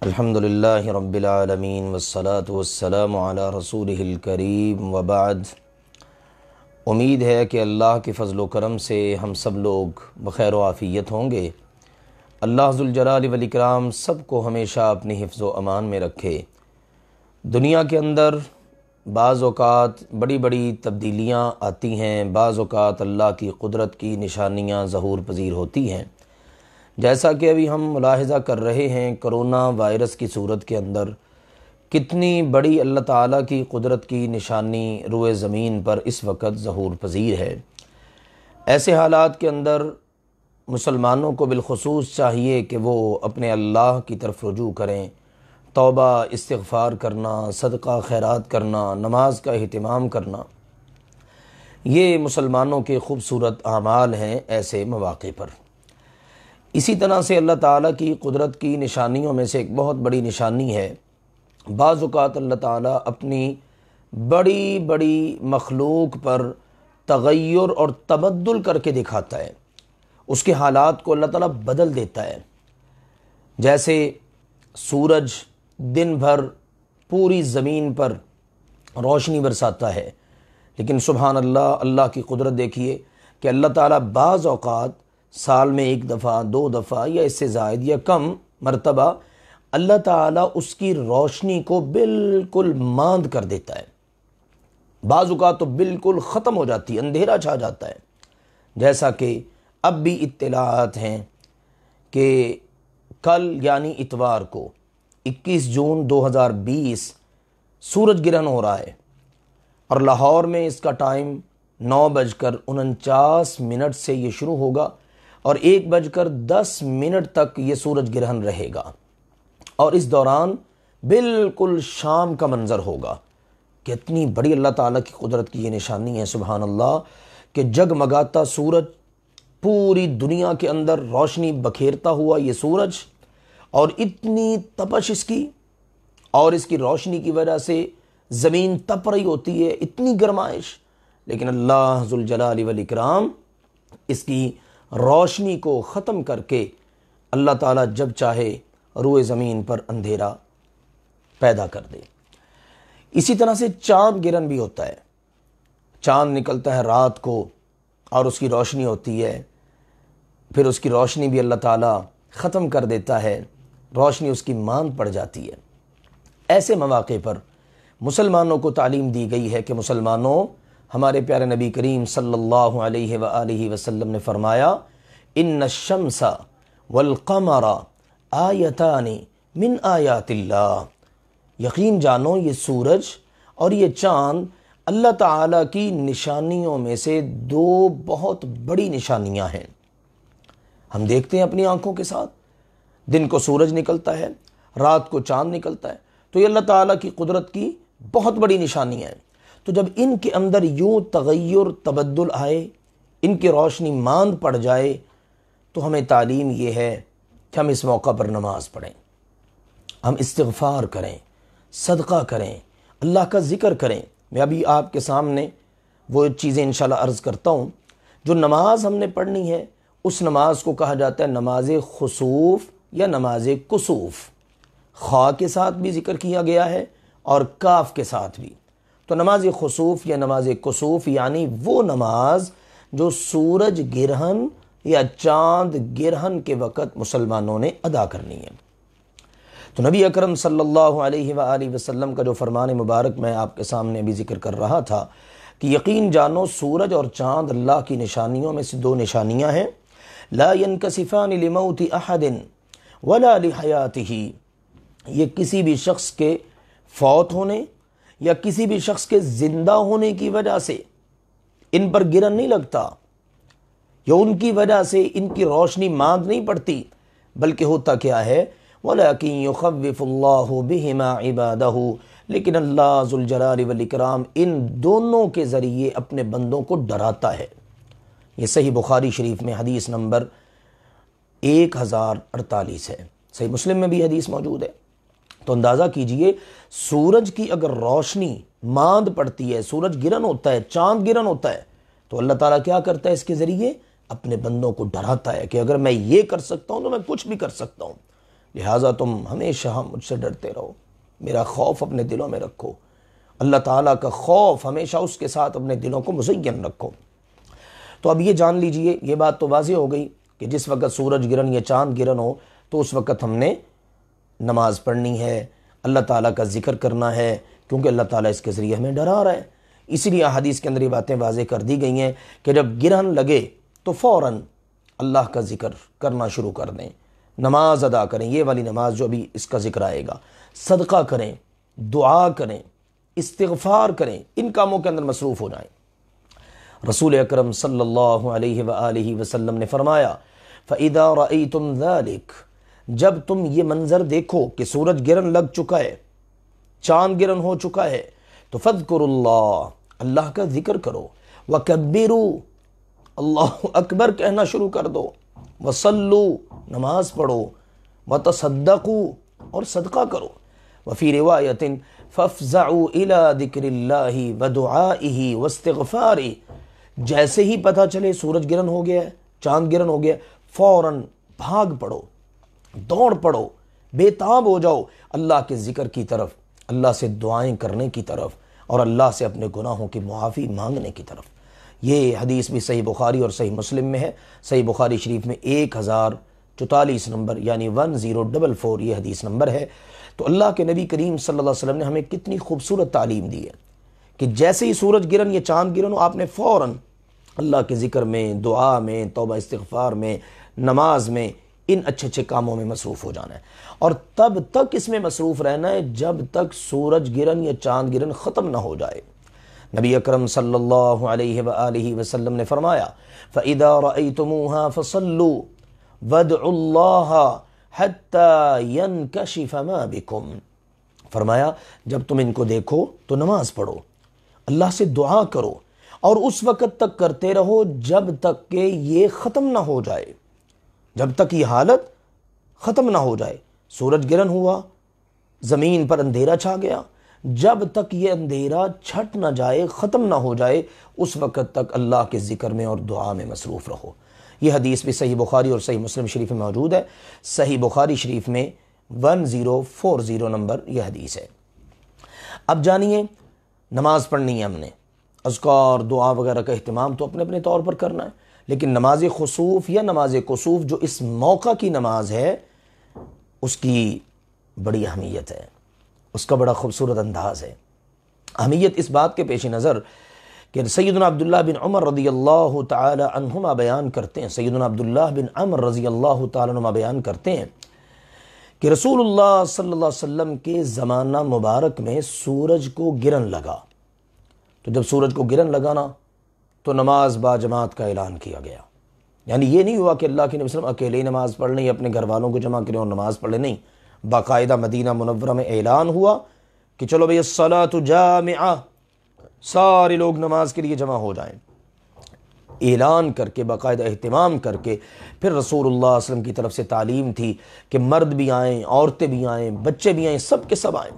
الحمدللہ رب العالمین والصلاة والسلام علی رسولہ الکریم وبعد۔ امید ہے کہ اللہ کے فضل و کرم سے ہم سب لوگ بخیر و عافیت ہوں گے۔ اللہ ذوالجلال والاکرام سب کو ہمیشہ اپنی حفظ و امان میں رکھے۔ دنیا کے اندر بعض اوقات بڑی بڑی تبدیلیاں آتی ہیں، بعض اوقات اللہ کی قدرت کی نشانیاں ظہور پذیر ہوتی ہیں، جیسا کہ ابھی ہم ملاحظہ کر رہے ہیں کرونا وائرس کی صورت کے اندر کتنی بڑی اللہ تعالیٰ کی قدرت کی نشانی روئے زمین پر اس وقت ظہور پذیر ہے۔ ایسے حالات کے اندر مسلمانوں کو بالخصوص چاہیے کہ وہ اپنے اللہ کی طرف رجوع کریں، توبہ استغفار کرنا، صدقہ خیرات کرنا، نماز کا اہتمام کرنا، یہ مسلمانوں کے خوبصورت اعمال ہیں ایسے مواقع پر۔ اسی طرح سے اللہ تعالیٰ کی قدرت کی نشانیوں میں سے ایک بہت بڑی نشانی ہے، بعض اوقات اللہ تعالیٰ اپنی بڑی بڑی مخلوق پر تغیر اور تبدل کر کے دکھاتا ہے، اس کے حالات کو اللہ تعالیٰ بدل دیتا ہے۔ جیسے سورج دن بھر پوری زمین پر روشنی برساتا ہے، لیکن سبحان اللہ، اللہ کی قدرت دیکھیے کہ اللہ تعالیٰ بعض اوقات سال میں ایک دفعہ، دو دفعہ یا اس سے زائد یا کم مرتبہ اللہ تعالیٰ اس کی روشنی کو بالکل ماند کر دیتا ہے، بعض اوقات تو بالکل ختم ہو جاتی ہے، اندھیرا چھا جاتا ہے۔ جیسا کہ اب بھی اطلاعات ہیں کہ کل یعنی اتوار کو 21 جون 2020 سورج گرہن ہو رہا ہے، اور لاہور میں اس کا ٹائم 9:49 سے یہ شروع ہوگا اور 1:10 تک یہ سورج گرہن رہے گا، اور اس دوران بالکل شام کا منظر ہوگا۔ کتنی بڑی اللہ تعالیٰ کی قدرت کی یہ نشانی ہے، سبحان اللہ، کہ جگمگاتا سورج، پوری دنیا کے اندر روشنی بکھیرتا ہوا یہ سورج، اور اتنی تپش اس کی، اور اس کی روشنی کی وجہ سے زمین تپ رہی ہوتی ہے، اتنی گرمائش، لیکن اللہ ذوالجلال والاکرام اس کی روشنی کو ختم کر کے اللہ تعالیٰ جب چاہے روئے زمین پر اندھیرا پیدا کر دے۔ اسی طرح سے چاند گرہن بھی ہوتا ہے، چاند نکلتا ہے رات کو اور اس کی روشنی ہوتی ہے، پھر اس کی روشنی بھی اللہ تعالیٰ ختم کر دیتا ہے، روشنی اس کی ماند پڑ جاتی ہے۔ ایسے مواقع پر مسلمانوں کو تعلیم دی گئی ہے کہ مسلمانوں، ہمارے پیارے نبی کریم صلی اللہ علیہ وآلہ وسلم نے فرمایا، ان الشمس والقمر آیتان من آیات اللہ، یقین جانو یہ سورج اور یہ چاند اللہ تعالیٰ کی نشانیوں میں سے دو بہت بڑی نشانیاں ہیں۔ ہم دیکھتے ہیں اپنی آنکھوں کے ساتھ، دن کو سورج نکلتا ہے، رات کو چاند نکلتا ہے، تو یہ اللہ تعالیٰ کی قدرت کی بہت بڑی نشانی ہے۔ تو جب ان کے اندر یوں تغیر تبدل آئے، ان کی روشنی ماند پڑ جائے، تو ہمیں تعلیم یہ ہے کہ ہم اس موقع پر نماز پڑھیں، ہم استغفار کریں، صدقہ کریں، اللہ کا ذکر کریں۔ میں ابھی آپ کے سامنے وہ چیزیں انشاءاللہ عرض کرتا ہوں۔ جو نماز ہم نے پڑھنی ہے، اس نماز کو کہا جاتا ہے نماز خسوف یا نماز کسوف، خاء کے ساتھ بھی ذکر کیا گیا ہے اور کاف کے ساتھ بھی۔ تو نماز خسوف یا نماز کسوف یعنی وہ نماز جو سورج گرہن یا چاند گرہن کے وقت مسلمانوں نے ادا کرنی ہے۔ تو نبی اکرم صلی اللہ علیہ وآلہ وسلم کا جو فرمان مبارک میں آپ کے سامنے بھی ذکر کر رہا تھا کہ یقین جانو سورج اور چاند اللہ کی نشانیوں میں سے دو نشانیاں ہیں، لا ينکسفان لموت احد ولا لحیاتہ، یہ کسی بھی شخص کے فوت ہونے یا کسی بھی شخص کے زندہ ہونے کی وجہ سے ان پر گرہن نہیں لگتا، یا ان کی وجہ سے ان کی روشنی ماند نہیں پڑتی، بلکہ ہوتا کیا ہے، وَلَكِنْ يُخَوِّفُ اللَّهُ بِهِمَا عِبَادَهُ، لیکن اللہ ذوالجلال والاکرام ان دونوں کے ذریعے اپنے بندوں کو ڈراتا ہے۔ یہ صحیح بخاری شریف میں حدیث نمبر 1048 ہے، صحیح مسلم میں بھی حدیث موجود ہے۔ تو اندازہ کیجئے سورج کی اگر روشنی ماند پڑتی ہے، سورج گرہن ہوتا ہے، چاند گرہن ہوتا ہے، تو اللہ تعالیٰ کیا کرتا ہے اس کے ذریعے؟ اپنے بندوں کو ڈراتا ہے کہ اگر میں یہ کر سکتا ہوں تو میں کچھ بھی کر سکتا ہوں۔ لہٰذا تم ہمیشہ مجھ سے ڈرتے رہو، میرا خوف اپنے دلوں میں رکھو، اللہ تعالیٰ کا خوف ہمیشہ اس کے ساتھ اپنے دلوں کو مزین رکھو۔ تو اب یہ جان لیجئے، یہ بات تو واضح ہو گئی کہ جس وقت سورج گرہن یا چاند گرہن ہو تو اس وقت ہم نے نماز پڑھنی ہے، اللہ تعالیٰ کا ذکر کرنا ہے، کیونکہ اللہ تعالیٰ اس کے ذریعے ہمیں ڈرا رہا ہے۔ اسی لیے احادیث کے اندر یہ باتیں واضح کر دی گئی ہیں کہ جب گرہن لگے تو فوراً اللہ کا ذکر کرنا شروع کر دیں، نماز ادا کریں، یہ والی نماز جو ابھی اس کا ذکر آئے گا، صدقہ کریں، دعا کریں، استغفار کریں، ان کاموں کے اندر مصروف ہو جائیں۔ رسول اکرم صلی اللہ علیہ وآلہ وسلم نے فرمایا فَإِذَا رَأَيْتُمْ ذَلِكَ، جب تم یہ منظر دیکھو کہ سورج گرہن لگ چکا ہے، چاند گرہن ہو چکا ہے، تو فَاذْكُرُوا اللَّهَ، اللہ کا ذکر کرو، وَكَبِّرُوا، اللہ اکبر کہنا شروع کر دو، وَصَلُّوا، نماز پڑھو، وَتَصَدَّقُوا، اور صدقہ کرو، وفی روایت فَافْزَعُوا إِلَى ذِكْرِ اللَّهِ وَدُعَائِهِ وَاسْتِغْفَارِهِ، جیسے ہی پتہ چلے سورج گرہن ہو گیا ہے، چاند گرہن ہو گیا، فوراً بھاگ پڑو، دوڑ پڑو، بے تاب ہو جاؤ اللہ کے ذکر کی طرف، اللہ سے دعائیں کرنے کی طرف، اور اللہ سے اپنے گناہوں کی معافی مانگنے کی طرف۔ یہ حدیث بھی صحیح بخاری اور صحیح مسلم میں ہے۔ صحیح بخاری شریف میں 1044 نمبر یعنی 1044 یہ حدیث نمبر ہے۔ تو اللہ کے نبی کریم صلی اللہ علیہ وسلم نے ہمیں کتنی خوبصورت تعلیم دی ہے کہ جیسے ہی سورج گرہن یا چاند گرہن ہو، آپ نے فوراً اللہ کے ذکر میں، دعا میں، توبہ استغفار میں، نماز میں، ان اچھے اچھے کاموں میں مصروف ہو جانا ہے، اور تب تک اس میں مصروف رہنا ہے جب تک سورج گرہن یا چاند گرہن ختم نہ ہو جائے۔ نبی اکرم صلی اللہ علیہ وآلہ وسلم نے فرمایا فَإِذَا رَأَيْتُمُوهَا فَصَلُّوا وَادْعُوا اللَّهَ حَتَّى يَنْكَشِفَ مَا بِكُمْ، فرمایا جب تم ان کو دیکھو تو نماز پڑھو، اللہ سے دعا کرو، اور اس وقت تک کرتے رہو جب تک کہ یہ ختم نہ ہو جائے، جب تک یہ حالت ختم نہ ہو جائے۔ سورج گرہن ہوا، زمین پر اندھیرا چھا گیا، جب تک یہ اندھیرا چھٹ نہ جائے، ختم نہ ہو جائے، اس وقت تک اللہ کے ذکر میں اور دعا میں مصروف رہو۔ یہ حدیث بھی صحیح بخاری اور صحیح مسلم شریف میں موجود ہے۔ صحیح بخاری شریف میں 1040 نمبر یہ حدیث ہے۔ اب جانیے، نماز پڑھنی ہے ہم نے، اذکار دعا وغیرہ کا اہتمام تو اپنے اپنے طور پر کرنا ہے، لیکن نماز خسوف یا نماز کسوف جو اس موقع کی نماز ہے، اس کی بڑی اہمیت ہے، اس کا بڑا خوبصورت انداز ہے۔ اہمیت اس بات کے پیش نظر کہ سیدنا عبداللہ بن عمر رضی اللہ تعالی عنہما بیان کرتے ہیں، سیدنا عبداللہ بن عمر رضی اللہ تعالی عنہما بیان کرتے ہیں کہ رسول اللہ صلی اللہ علیہ وسلم کے زمانہ مبارک میں سورج کو گرہن لگا، تو جب سورج کو گرہن لگانا تو نماز با جماعت کا اعلان کیا گیا۔ یعنی یہ نہیں ہوا کہ اللہ کے نبی صلی اللہ علیہ وسلم اکیلے ہی نماز پڑھ لیں یا اپنے گھر والوں کو جمع کریں اور نماز پڑھ لیں، نہیں، باقاعدہ مدینہ منورہ میں اعلان ہوا کہ چلو بھئی الصلاۃ جامعہ، سارے لوگ نماز کے لیے جمع ہو جائیں۔ اعلان کر کے، باقاعدہ اہتمام کر کے، پھر رسول اللہ صلی اللہ علیہ وسلم کی طرف سے تعلیم تھی کہ مرد بھی آئیں، عورتیں بھی آئیں، بچے بھی آئیں، سب کے سب آئیں۔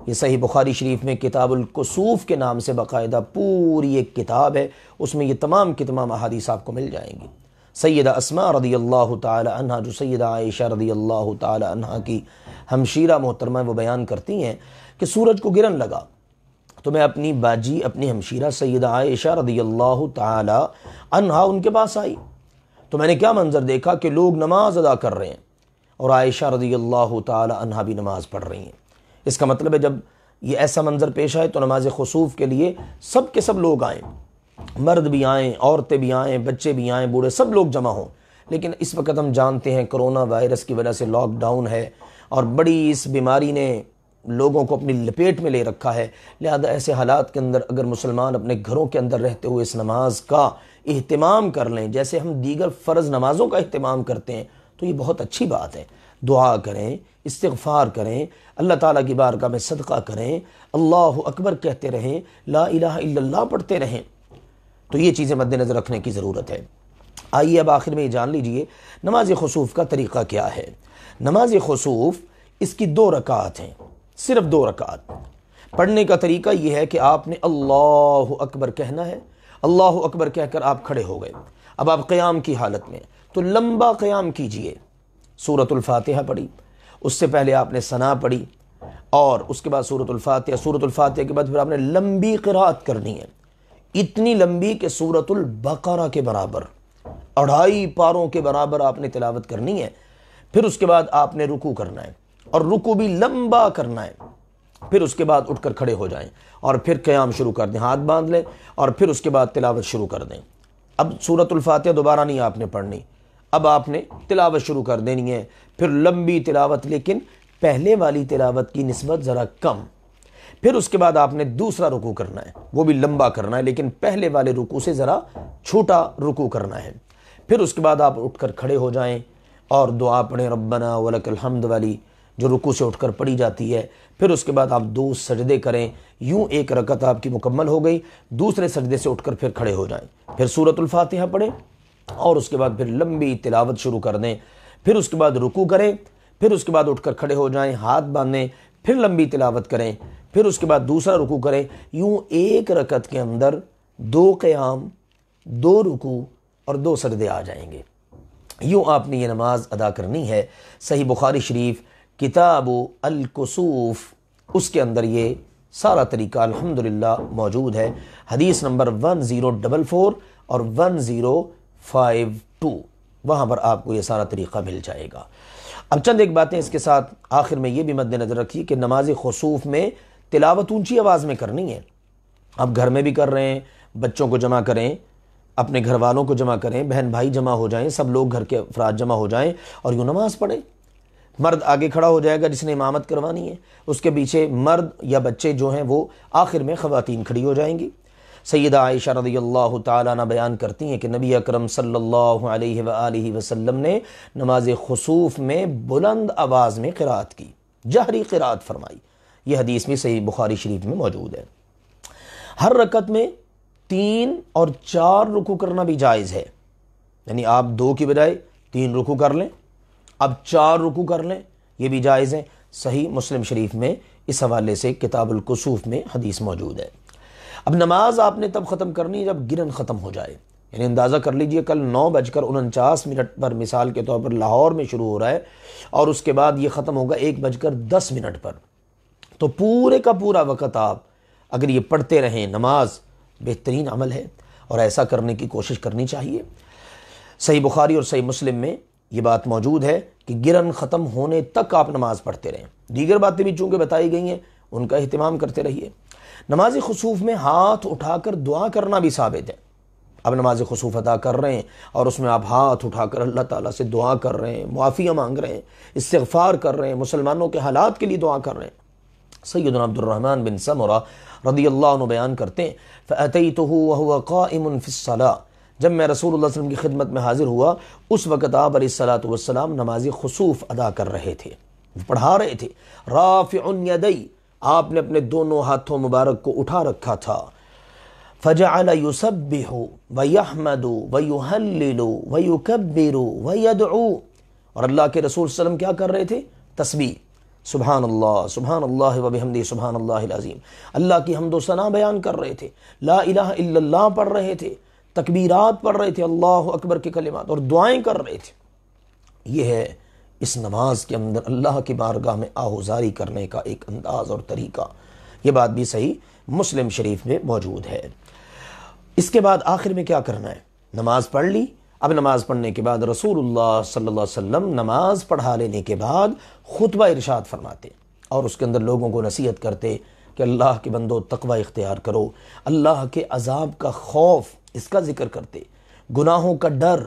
یہ صحیح بخاری شریف میں کتاب الکسوف کے نام سے باقاعدہ پوری ایک کتاب ہے، اس میں یہ تمام کی تمام احادیث آپ کو مل جائیں گی۔ سیدہ اسماء رضی اللہ تعالی عنہا، جو سیدہ عائشہ رضی اللہ تعالی عنہا کی ہمشیرہ محترمہ، وہ بیان کرتی ہیں کہ سورج کو گرہن لگا تو میں اپنی باجی، اپنی ہمشیرہ سیدہ عائشہ رضی اللہ تعالی عنہا ان کے پاس آئی، تو میں نے کیا منظر دیکھا کہ لوگ نماز ادا کر رہے ہیں اور عائشہ رضی اللہ تعالی عنہا بھی نماز پڑھ رہی ہیں۔ اس کا مطلب ہے جب یہ ایسا منظر پیش آئے تو نماز خسوف کے لیے سب کے سب لوگ آئیں، مرد بھی آئیں، عورتیں بھی آئیں، بچے بھی آئیں، بوڑھے، سب لوگ جمع ہوں۔ لیکن اس وقت ہم جانتے ہیں کرونا وائرس کی وجہ سے لاک ڈاؤن ہے اور بڑی اس بیماری نے لوگوں کو اپنی لپیٹ میں لے رکھا ہے، لہذا ایسے حالات کے اندر اگر مسلمان اپنے گھروں کے اندر رہتے ہوئے اس نماز کا اہتمام کر لیں جیسے ہم دیگر فرض نمازوں کا اہتمام کرتے ہیں تو یہ بہت اچھی بات ہے۔ دعا کریں، استغفار کریں، اللہ تعالیٰ کی بارگاہ میں صدقہ کریں، اللہ اکبر کہتے رہیں، لا الہ الا اللہ پڑھتے رہیں، تو یہ چیزیں مد نظر رکھنے کی ضرورت ہے۔ آئیے اب آخر میں یہ جان لیجئے نماز خسوف کا طریقہ کیا ہے۔ نماز خسوف اس کی 2 رکعات ہیں، صرف 2 رکعات۔ پڑھنے کا طریقہ یہ ہے کہ آپ نے اللہ اکبر کہنا ہے، اللہ اکبر کہہ کر آپ کھڑے ہو گئے، اب آپ قیام کی حالت میں تو لمبا قیام کیجئے، سورۃ الفاتحہ پڑھی، اس سے پہلے آپ نے ثنا پڑھی اور اس کے بعد سورۃ الفاتحہ، سورۃ الفاتحہ کے بعد پھر آپ نے لمبی قرات کرنی ہے، اتنی لمبی کہ سورۃ البقرہ کے برابر، 2.5 پاروں کے برابر آپ نے تلاوت کرنی ہے۔ پھر اس کے بعد آپ نے رکوع کرنا ہے اور رکوع بھی لمبا کرنا ہے۔ پھر اس کے بعد اٹھ کر کھڑے ہو جائیں اور پھر قیام شروع کر دیں، ہاتھ باندھ لیں اور پھر اس کے بعد تلاوت شروع کر دیں۔ اب سورۃ الفاتحہ دوبارہ نہیں آپ نے پڑھنی، اب آپ نے تلاوت شروع کر دینی ہے، پھر لمبی تلاوت، لیکن پہلے والی تلاوت کی نسبت ذرا کم۔ پھر اس کے بعد آپ نے دوسرا رکوع کرنا ہے، وہ بھی لمبا کرنا ہے لیکن پہلے والے رکوع سے ذرا چھوٹا رکوع کرنا ہے۔ پھر اس کے بعد آپ اٹھ کر کھڑے ہو جائیں اور دعا پڑھیں ربنا ولک الحمد والی، جو رکوع سے اٹھ کر پڑھی جاتی ہے۔ پھر اس کے بعد آپ 2 سجدے کریں، یوں ایک رکعت آپ کی مکمل ہو گئی۔ دوسرے سجدے سے اٹھ کر پھر کھڑے ہو جائیں، پھر سورۃ الفاتحہ پڑھیں اور اس کے بعد پھر لمبی تلاوت شروع کر دیں۔ پھر اس کے بعد رکوع کریں، پھر اس کے بعد اٹھ کر کھڑے ہو جائیں، ہاتھ باندھیں، پھر لمبی تلاوت کریں، پھر اس کے بعد دوسرا رکوع کریں۔ یوں ایک رکعت کے اندر 2 قیام، 2 رکوع اور 2 سجدے آ جائیں گے۔ یوں آپ نے یہ نماز ادا کرنی ہے۔ صحیح بخاری شریف کتاب الکسوف، اس کے اندر یہ سارا طریقہ الحمدللہ موجود ہے۔ حدیث نمبر 1044 اور 1052، وہاں پر آپ کو یہ سارا طریقہ مل جائے گا۔ اب چند ایک باتیں اس کے ساتھ آخر میں یہ بھی مد نظر رکھیے کہ نماز خسوف میں تلاوت اونچی آواز میں کرنی ہے۔ اب گھر میں بھی کر رہے ہیں، بچوں کو جمع کریں، اپنے گھر والوں کو جمع کریں، بہن بھائی جمع ہو جائیں، سب لوگ گھر کے افراد جمع ہو جائیں اور یوں نماز پڑھیں۔ مرد آگے کھڑا ہو جائے گا جس نے امامت کروانی ہے، اس کے پیچھے مرد یا بچے جو ہیں وہ آخر میں خواتین کھڑی ہو جائیں گی۔ سیدہ عائشہ رضی اللہ تعالیٰ عنہ بیان کرتی ہیں کہ نبی اکرم صلی اللہ علیہ وآلہ وسلم نے نماز خسوف میں بلند آواز میں قرات کی، جہری قرات فرمائی۔ یہ حدیث بھی صحیح بخاری شریف میں موجود ہے۔ ہر رکعت میں 3 اور 4 رکوع کرنا بھی جائز ہے، یعنی آپ 2 کی بجائے 3 رکوع کر لیں، اب 4 رکوع کر لیں، یہ بھی جائز ہے۔ صحیح مسلم شریف میں اس حوالے سے کتاب الکسوف میں حدیث موجود ہے۔ اب نماز آپ نے تب ختم کرنی ہے جب گرن ختم ہو جائے، یعنی اندازہ کر لیجئے کل 9:49 پر مثال کے طور پر لاہور میں شروع ہو رہا ہے اور اس کے بعد یہ ختم ہوگا 1:10 پر، تو پورے کا پورا وقت آپ اگر یہ پڑھتے رہیں، نماز بہترین عمل ہے اور ایسا کرنے کی کوشش کرنی چاہیے۔ صحیح بخاری اور صحیح مسلم میں یہ بات موجود ہے کہ گرن ختم ہونے تک آپ نماز پڑھتے رہیں۔ دیگر باتیں بھی چونکہ بتائی گئی ہیں ان کا اہتمام کرتے رہیے۔ نماز خسوف میں ہاتھ اٹھا کر دعا کرنا بھی ثابت ہے۔ اب نماز خسوف ادا کر رہے ہیں اور اس میں آپ ہاتھ اٹھا کر اللہ تعالیٰ سے دعا کر رہے ہیں، معافیاں مانگ رہے ہیں، استغفار کر رہے ہیں، مسلمانوں کے حالات کے لیے دعا کر رہے ہیں۔ سیدنا عبد الرحمن بن سمرہ رضی اللہ عنہ بیان کرتے ہیں فَأَتَيْتُهُ وَهُوَ قَائِمٌ فِي الصَّلَاةِ، جب میں رسول اللہ صلی اللہ علیہ وسلم کی خدمت میں حاضر ہوا اس وقت آپ علیہ الصلوۃ والسلام نماز خسوف ادا کر رہے تھے، پڑھا رہے تھے۔ رافع یدی، آپ نے اپنے دونوں ہاتھوں مبارک کو اٹھا رکھا تھا۔ فجعل یسبح ویحمد ویہلل ویکبر ویدعو، اور اللہ کے رسول صلی اللہ علیہ وسلم کیا کر رہے تھے؟ تسبیح، سبحان اللہ وبحمدہ سبحان اللہ العظیم، اللہ کی حمد و ثنا بیان کر رہے تھے، لا الہ الا اللہ پڑھ رہے تھے، تکبیرات پڑھ رہے تھے، اللہ اکبر کے کلمات، اور دعائیں کر رہے تھے۔ یہ ہے اس نماز کے اندر اللہ کی بارگاہ میں آہوزاری کرنے کا ایک انداز اور طریقہ۔ یہ بات بھی صحیح مسلم شریف میں موجود ہے۔ اس کے بعد آخر میں کیا کرنا ہے؟ نماز پڑھ لی، اب نماز پڑھنے کے بعد رسول اللہ صلی اللہ علیہ وسلم نماز پڑھا لینے کے بعد خطبہ ارشاد فرماتے اور اس کے اندر لوگوں کو نصیحت کرتے کہ اللہ کے بندو تقوی اختیار کرو، اللہ کے عذاب کا خوف، اس کا ذکر کرتے، گناہوں کا ڈر،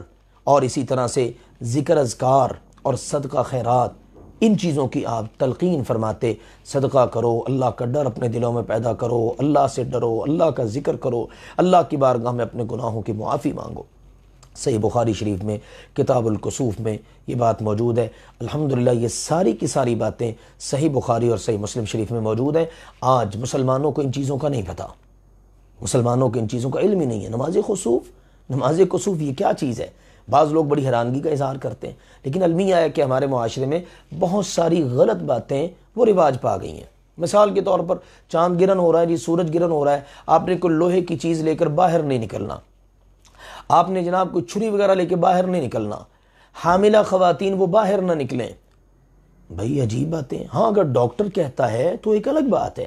اور اسی طرح سے ذکر اذکار اور صدقہ خیرات، ان چیزوں کی آپ تلقین فرماتے۔ صدقہ کرو، اللہ کا ڈر اپنے دلوں میں پیدا کرو، اللہ سے ڈرو، اللہ کا ذکر کرو، اللہ کی بارگاہ میں اپنے گناہوں کی معافی مانگو۔ صحیح بخاری شریف میں کتاب الکسوف میں یہ بات موجود ہے۔ الحمدللہ یہ ساری کی ساری باتیں صحیح بخاری اور صحیح مسلم شریف میں موجود ہیں۔ آج مسلمانوں کو ان چیزوں کا نہیں پتہ، مسلمانوں کو ان چیزوں کا علم ہی نہیں ہے۔ نماز خسوف یہ کیا چیز ہے؟ بعض لوگ بڑی حیرانگی کا اظہار کرتے ہیں، لیکن المیہ ہے کہ ہمارے معاشرے میں بہت ساری غلط باتیں وہ رواج پا گئی ہیں۔ مثال کے طور پر چاند گرہن ہو رہا ہے جی، سورج گرہن ہو رہا ہے، آپ نے کوئی لوہے کی چیز لے کر باہر نہیں نکلنا، آپ نے جناب کوئی چھری وغیرہ لے کے باہر نہیں نکلنا، حاملہ خواتین وہ باہر نہ نکلیں، بھائی عجیب باتیں. ہاں اگر ڈاکٹر کہتا ہے تو ایک الگ بات ہے،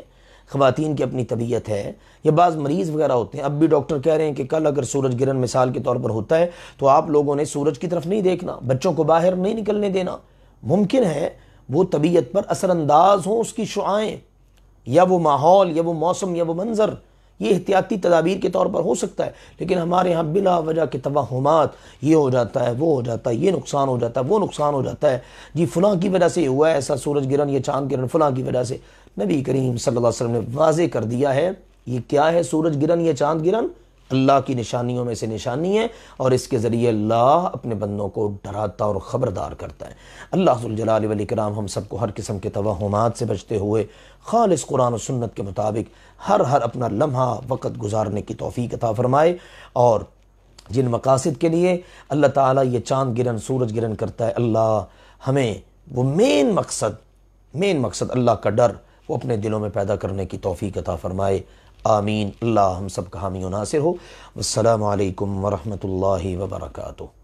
خواتین کی اپنی طبیعت ہے، یا بعض مریض وغیرہ ہوتے ہیں. اب بھی ڈاکٹر کہہ رہے ہیں کہ کل اگر سورج گرہن مثال کے طور پر ہوتا ہے تو آپ لوگوں نے سورج کی طرف نہیں دیکھنا، بچوں کو باہر نہیں نکلنے دینا. ممکن ہے وہ طبیعت پر اثر انداز ہوں اس کی شعاعیں، یا وہ ماحول، یا وہ موسم، یا وہ منظر. یہ احتیاطی تدابیر کے طور پر ہو سکتا ہے، لیکن ہمارے ہاں بلا وجہ کے توہمات، یہ ہو جاتا ہے، وہ ہو جاتا ہے، یہ نقصان ہو جاتا ہے، وہ نقصان ہو جاتا ہے، جی فلاں کی وجہ سے ہوا ہے ایسا سورج گرہن یا چاند گرہن، فلاں کی وجہ سے. نبی کریم صلی اللہ علیہ وسلم نے واضح کر دیا ہے یہ کیا ہے سورج گرہن یا چاند گرہن، اللہ کی نشانیوں میں سے نشانی ہے، اور اس کے ذریعے اللہ اپنے بندوں کو ڈراتا اور خبردار کرتا ہے. اللہ ذوالجلال والاکرام ہم سب کو ہر قسم کے توہمات سے بچتے ہوئے خالص قرآن و سنت کے مطابق ہر اپنا لمحہ وقت گزارنے کی توفیق عطا فرمائے. اور جن مقاصد کے لیے اللہ تعالیٰ یہ چاند گرہن سورج گرہن کرتا ہے، اللہ ہمیں وہ مین مقصد اللہ کا ڈر وہ اپنے دلوں میں پیدا کرنے کی توفیق عطا فرمائے. آمین. اللہ ہم سب کا حامی و ناصر ہو. والسلام علیکم ورحمۃ اللہ وبرکاتہ.